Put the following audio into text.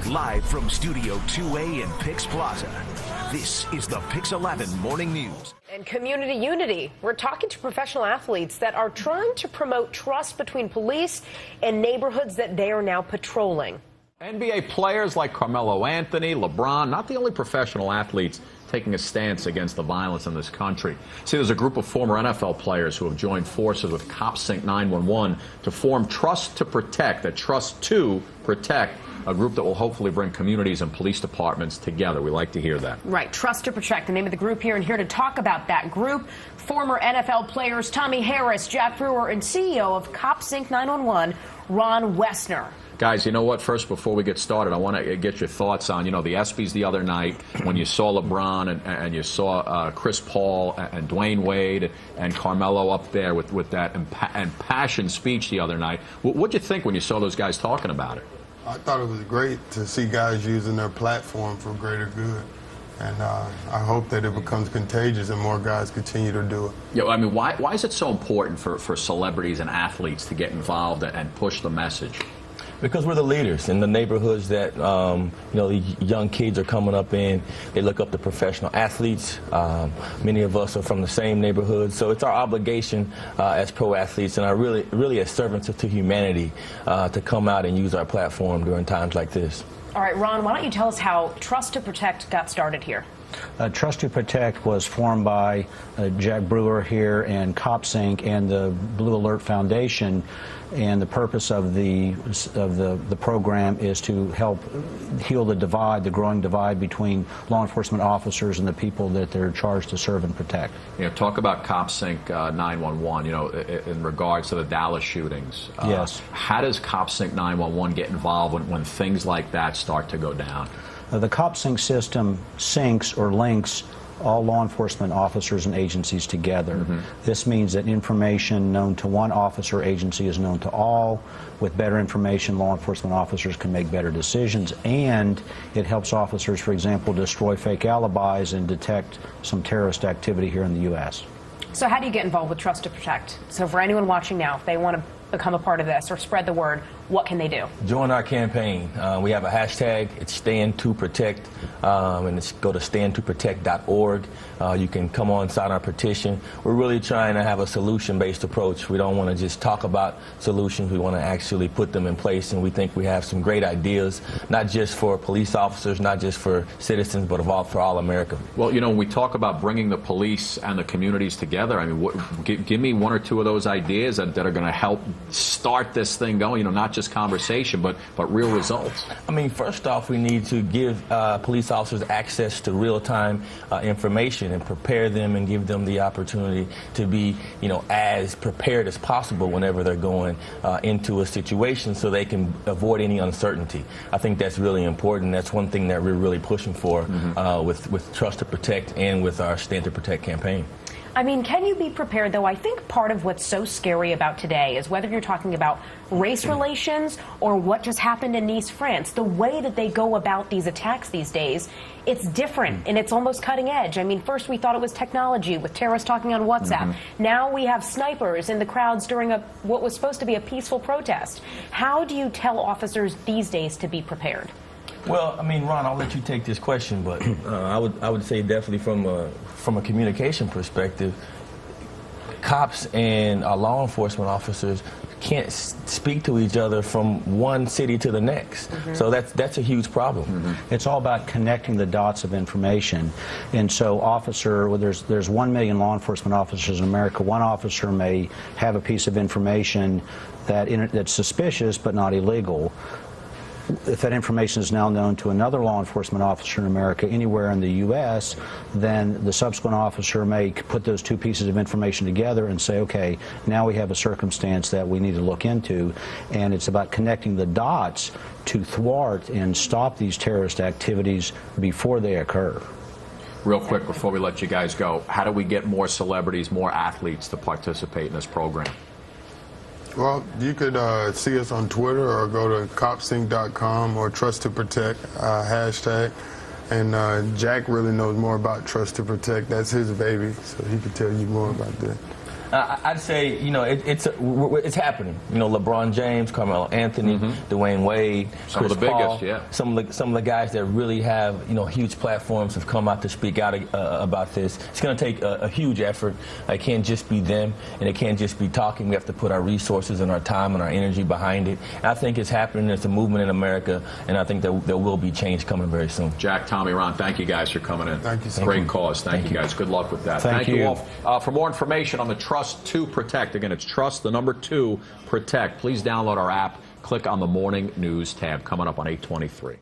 Live from Studio 2A in PIX Plaza, this is the PIX 11 Morning News. And community unity. We're talking to professional athletes that are trying to promote trust between police and neighborhoods that they are now patrolling. NBA players like Carmelo Anthony, LeBron, not the only professional athletes taking a stance against the violence in this country. See, there's a group of former NFL players who have joined forces with CopSync 911 to form Trust to Protect, a Trust to Protect, a group that will hopefully bring communities and police departments together. We like to hear that. Right, Trust to Protect, the name of the group here, and here to talk about that group, former NFL players Tommie Harris, Jack Brewer, and CEO of CopSync 911, Ron Wessner. Guys, you know what? First, before we get started, I want to get your thoughts on, the ESPYs the other night when you saw LeBron and you saw Chris Paul and Dwayne Wade and Carmelo up there with that impassioned speech the other night. What'd you think when you saw those guys talking about it? I thought it was great to see guys using their platform for greater good. And I hope that it becomes contagious and more guys continue to do it. Yeah, I mean, why is it so important for celebrities and athletes to get involved and push the message? Because we're the leaders in the neighborhoods that the young kids are coming up in. They look up to professional athletes. Many of us are from the same neighborhood, so it's our obligation as pro athletes and really as servants to humanity to come out and use our platform during times like this. All right, Ron, why don't you tell us how Trust to Protect got started here? Trust to Protect was formed by Jack Brewer here and CopSync and the Blue Alert Foundation, and the purpose of the program is to help heal the growing divide between law enforcement officers and the people that they're charged to serve and protect. Talk about CopSync 911. In regards to the Dallas shootings. Yes. How does CopSync 911 get involved when things like that start to go down? The CopSync system syncs or links all law enforcement officers and agencies together. This means that information known to one officer or agency is known to all. With better information, law enforcement officers can make better decisions, and it helps officers, for example, destroy fake alibis and detect some terrorist activity here in the U.S. So how do you get involved with Trust to Protect? So for anyone watching now, if they want to become a part of this or spread the word, what can they do? Join our campaign. We have a hashtag. It's Stand to Protect, and it's go to standtoprotect.org. You can come on, sign our petition. We're really trying to have a solution-based approach. We don't want to just talk about solutions. We want to actually put them in place, and we think we have some great ideas, not just for police officers, not just for citizens, but for all America. Well, when we talk about bringing the police and the communities together, I mean, give me one or two of those ideas that are going to help start this thing going, not just conversation, but real results. I mean, first off, we need to give police officers access to real-time information and prepare them and give them the opportunity to be, as prepared as possible whenever they're going into a situation so they can avoid any uncertainty. I think that's really important. That's one thing that we're really pushing for with Trust to Protect and with our Stand to Protect campaign. I mean, can you be prepared, though? I think part of what's so scary about today is whether you're talking about race relations or what just happened in Nice, France, the way that they go about these attacks these days, it's different and it's almost cutting edge. I mean, first we thought it was technology with terrorists talking on WhatsApp. Now we have snipers in the crowds during what was supposed to be a peaceful protest. How do you tell officers these days to be prepared? Well, I mean, Ron, I'll let you take this question, but I would say definitely from a communication perspective, cops and law enforcement officers can't speak to each other from one city to the next. So that's a huge problem. It's all about connecting the dots of information. And so there's 1 million law enforcement officers in America. One officer may have a piece of information that's suspicious but not illegal. If that information is now known to another law enforcement officer in America anywhere in the U.S., then the subsequent officer may put those two pieces of information together and say, okay, now we have a circumstance that we need to look into. And it's about connecting the dots to thwart and stop these terrorist activities before they occur. Real quick before we let you guys go, how do we get more celebrities, more athletes to participate in this program? Well, you could see us on Twitter or go to copsync.com or Trust to Protect hashtag. And Jack really knows more about Trust to Protect. That's his baby, so he could tell you more about that. I'd say, you know, it's happening. You know, LeBron James, Carmelo Anthony, Dwayne Wade, Some of Chris the Paul, biggest, yeah. Some of the guys that really have, you know, huge platforms have come out to speak out about this. It's going to take a huge effort. It can't just be them, and it can't just be talking. We have to put our resources and our time and our energy behind it. And I think it's happening. It's a movement in America, and I think that there will be change coming very soon. Jack, Tommie, Ron, thank you guys for coming in. Thank you so Great much. cause. Thank you guys. Good luck with that. Thank you. all. For more information on the Trust to Protect, again, it's Trust, the number 2, Protect. Please download our app. Click on the Morning News tab coming up on 8:23.